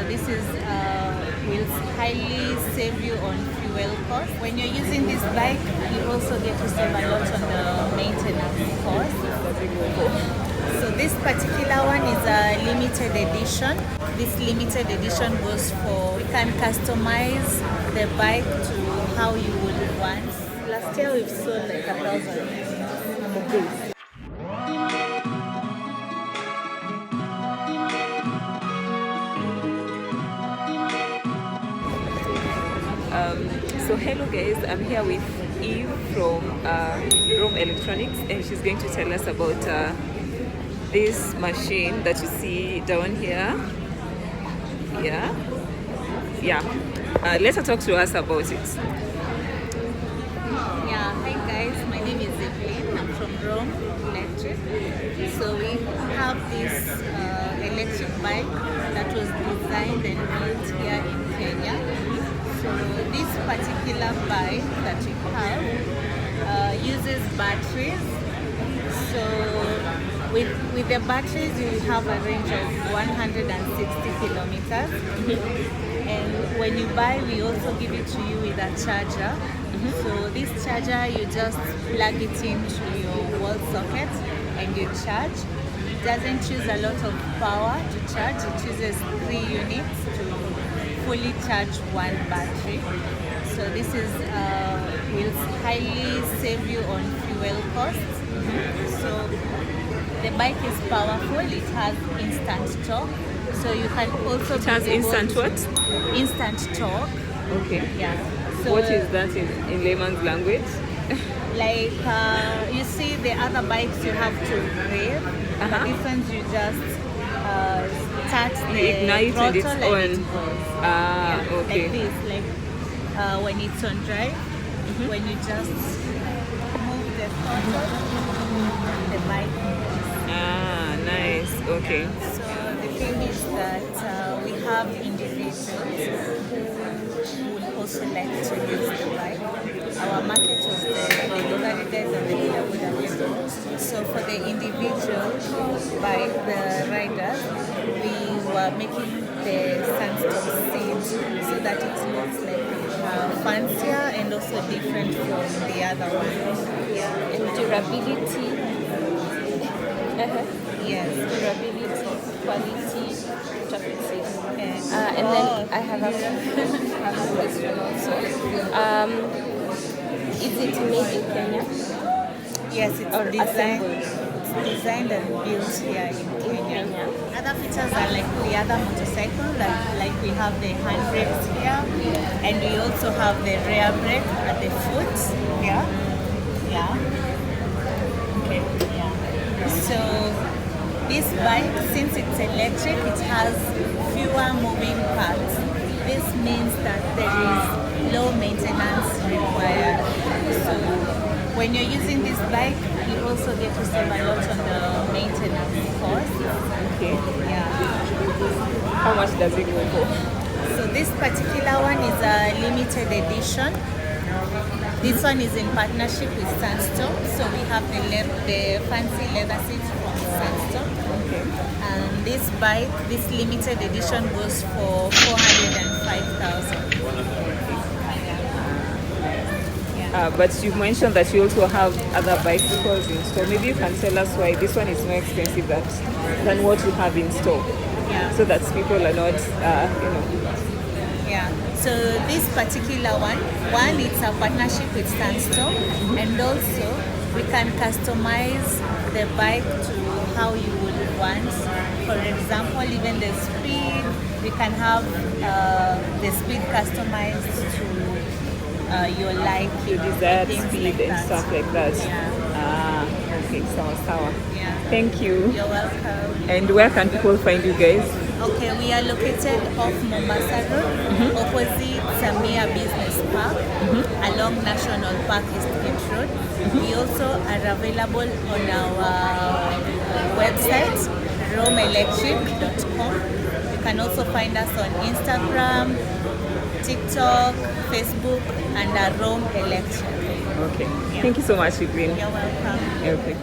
this is will highly save you on fuel cost. When you're using this bike, you also get to save a lot on the maintenance cost. So this particular one is a limited edition. This limited edition goes for, we can customize the bike to how you would want. Last year we've sold like 1,000 of these. So hello guys, I'm here with Eve from Rome Electronics, and she's going to tell us about this machine that you see down here. Let her talk to us about it. Yeah, hi guys, my name is Evelyn. I'm from Rome Electric. So we have this electric bike that was designed and built here in Kenya. So this particular bike that we have uses batteries. So with the batteries you have a range of 160 kilometers. And when you buy, we also give it to you with a charger. So this charger, you just plug it into your wall socket and you charge. It doesn't use a lot of power to charge. It uses 3 units to fully charge one battery. So this is will highly save you on fuel costs. So the bike is powerful. It has instant torque. So you can also it has instant what? Instant torque. Okay. Yeah. So what is that in layman's language? Like you see the other bikes you have to rev. But this one's you just start the ignite and it's throttle on. And it goes. Okay. Like this, like when it's on drive, when you just move the throttle, the bike goes. Nice. Okay. So the thing is that we have individuals who would also like to use the bike. Our market was the delivery guys and the Boda Operators. So for the individual bike, the riders, we were making the Sandstorm seats so that it looks like fancier and also different from the other ones. Yeah. And durability. Yes. Durability, quality, traffic safety. And then I have a question also. Is it made in Kenya? Yes, it's designed and built here in Kenya. Other features are like the other motorcycle, like we have the handbrakes here, and we also have the rear brake at the foot. Yeah. Okay. Yeah. So this bike, since it's electric, it has fewer moving parts. This means that there is low maintenance required. So when you're using this bike, you also get to save a lot on the maintenance cost. Okay. Yeah. How much does it go for? So this particular one is a limited edition. This one is in partnership with Sandstorm. So we have the fancy leather seats from Sandstorm. Okay. And this bike, this limited edition goes for 405,000. But you mentioned that you also have other bicycles in store. Maybe you can tell us why this one is more expensive than what you have in store. Yeah. So that people are not, Yeah. So this particular one, it's a partnership with Sandstorm, and also we can customize the bike to how you would want. For example, even the speed, we can have the speed customized to your liking, your desired speed like and stuff like that. Yeah. Okay, sour. Yeah. Thank you. You're welcome. And where can people find you guys? Okay, we are located off Mombasa Road, opposite Samia Business Park, along National Park East Gate Road. We also are available on our website, romeelectric.com. You can also find us on Instagram, TikTok, Facebook, and Rome Electric. Okay. Yeah. Thank you so much, Evelyn. You're welcome. Okay.